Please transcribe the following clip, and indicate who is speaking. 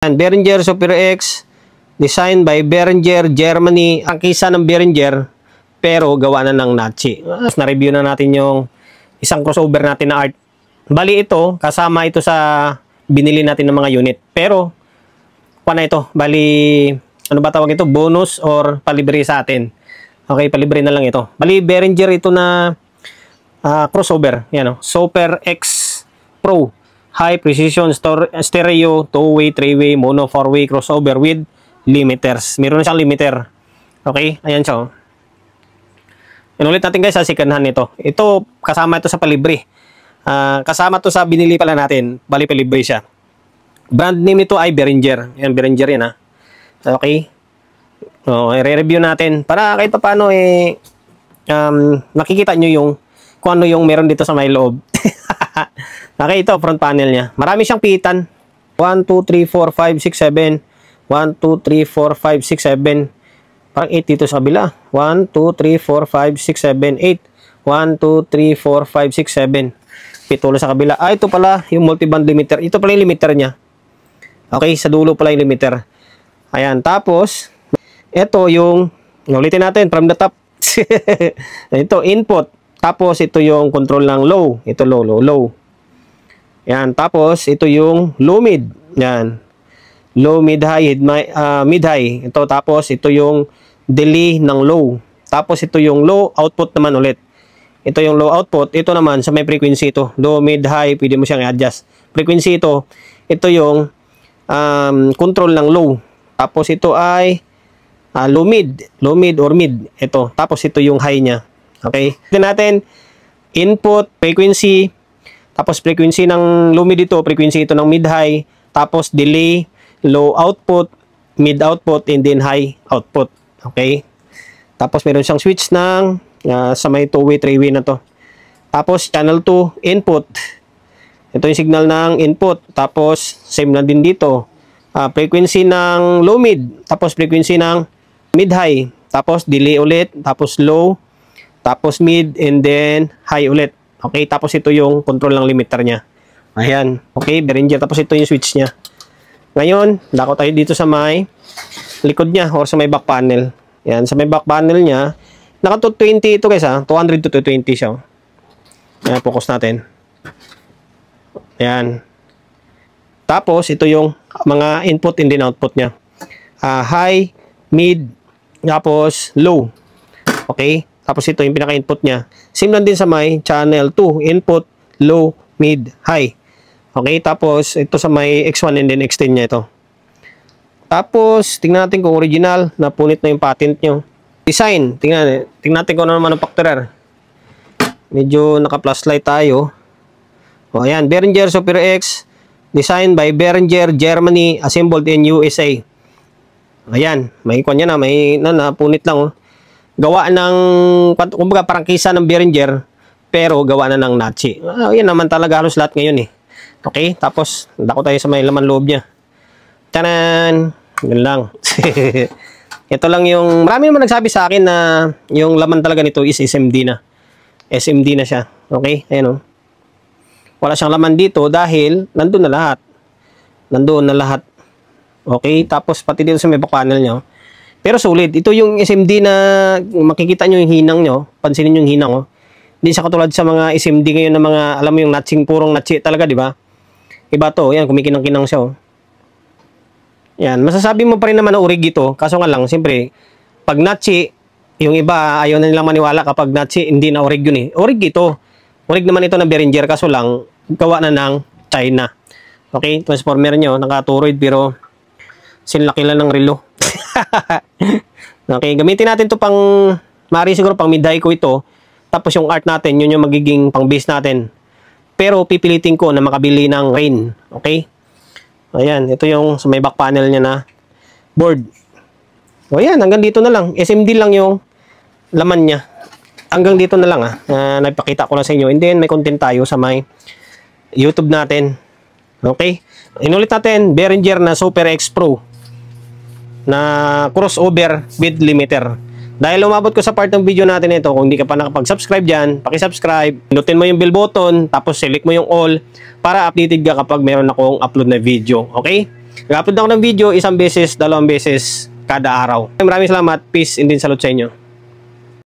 Speaker 1: Behringer Super X, designed by Behringer, Germany. Ang kisa ng Behringer, pero gawa na ng Nachi. Na-review na natin yung isang crossover natin na art. Bali ito, kasama ito sa binili natin ng mga unit. Pero, na ito. Bali, ano ba tawag ito? Bonus or palibre sa atin. Okay, palibre na lang ito. Bali, Behringer ito na crossover. Yan o. Super X Pro. High precision stereo, 2-way, 3-way, mono, 4-way crossover with limiters. Meron na siyang limiter. Okay? Ayan siya. Inulit natin guys sa second hand ito. Ito, kasama ito sa palibre. Kasama ito sa binili pala natin. Bali, palibre siya. Brand name nito ay Behringer. Ayan, Behringer yan ha. Okay? I-review natin. Para kahit pa paano nakikita nyo yung kung ano yung meron dito sa may loob. Okay, ito, front panel niya. Marami siyang pitan. 1, 2, 3, 4, 5, 6, 7. 1, 2, 3, 4, 5, 6, 7. Parang 8 dito sa kabila. 1, 2, 3, 4, 5, 6, 7, 8. 1, 2, 3, 4, 5, 6, 7. Pitulo sa kabila. Ito pala yung multiband limiter. Ito pala yung limiter niya. Okay, sa dulo pala yung limiter. Ayan, tapos, ito yung, ulitin natin from the top. Ito, input. Tapos, ito yung control ng low. Ito, low, low, low. Yan. Tapos, ito yung low, mid. Yan. Low, mid, high, mid, high. Ito, tapos, ito yung delay ng low. Tapos, ito yung low output naman ulit. Ito yung low output. Ito naman, sa may frequency ito. Low, mid, high, pwede mo siyang i-adjust. Frequency ito. Ito yung control ng low. Tapos, ito ay low, mid. Low, mid, or mid. Ito. Tapos, ito yung high niya. Okay. Ito natin, input, frequency, tapos frequency ng low mid ito, frequency ito ng mid-high, tapos delay, low output, mid-output, and then high output. Okay. Tapos meron siyang switch ng sa may 2-way, 3-way na to. Tapos channel 2, input. Ito yung signal ng input. Tapos same na din dito. Frequency ng low mid, tapos frequency ng mid-high, tapos delay ulit, tapos low, tapos mid, and then high ulit. Okay, tapos ito yung control ng limiter niya. Ayan. Okay, Behringer. Tapos ito yung switch niya. Ngayon, dako tayo dito sa may likod niya or sa may back panel. Ayan, sa may back panel niya, naka 220 ito guys ha. 200 to 220 siya. Ayan, focus natin. Ayan. Tapos, ito yung mga input and then output niya. High, mid, tapos low. Okay. Tapos ito yung pinaka-input niya. Same lang din sa may channel 2. Input, low, mid, high. Okay, tapos ito sa may X1 and then X10 niya ito. Tapos, tingnan natin kung original. Napunit na yung patent nyo. Design. Tingnan natin kung ano manufacturer. Medyo naka-plus light tayo. O, ayan. Behringer Super X. Designed by Behringer, Germany. Assembled in USA. Ayan. May kanya na. May napunit lang oh. Gawa ng, kumbaga parang kisa ng Behringer, pero gawa na ng Nachi. Yan naman talaga halos lahat ngayon eh. Okay, tapos, dako tayo sa may laman loob niya. Tanan! Yun lang. Ito lang yung, marami naman nagsabi sa akin na yung laman talaga nito is SMD na. SMD na siya. Okay, ayan o. Wala siyang laman dito dahil nandun na lahat. Nandun na lahat. Okay, tapos pati dito sa may back panel niya. Pero sulit. Ito yung SMD na makikita nyo yung hinang nyo. Pansinin yung hinang. Oh. Hindi siya katulad sa mga SMD ngayon na mga, alam mo yung natching, purong natchi talaga, di ba? Iba to. Yan, kumikinang-kinang siya. Oh. Yan. Masasabi mo pa rin naman na urig ito. Kaso nga lang, siyempre, pag natchi, yung iba, ayaw na nilang maniwala kapag natchi, hindi na urig yun eh. Urig ito. Urig naman ito ng Behringer. Kaso lang, gawa na ng China. Okay? Transformer nyo, nakaturoid, pero sinlaki lang ng relo. Okay, gamitin natin to pang maaari siguro pang mid-high ko ito. Tapos yung art natin, yun yung magiging pang base natin. Pero pipilitin ko na makabili ng rain. Okay? Ayan, ito yung sa may back panel niya na board. O yan, hanggang dito na lang. SMD lang yung laman niya. Hanggang dito na lang nagpakita ko lang sa inyo. And then may content tayo sa may YouTube natin. Okay? Inulit natin, Behringer na Super X Pro na crossover with limiter. Dahil umabot ko sa part ng video natin ito, kung hindi ka pa nakapag-subscribe dyan, paki-subscribe, pinutin mo yung bell button, tapos select mo yung all para updated ka kapag meron akong upload na video. Okay? Nag-upload ako ng video isang beses, dalawang beses kada araw. Maraming salamat. Peace and din salute sa inyo.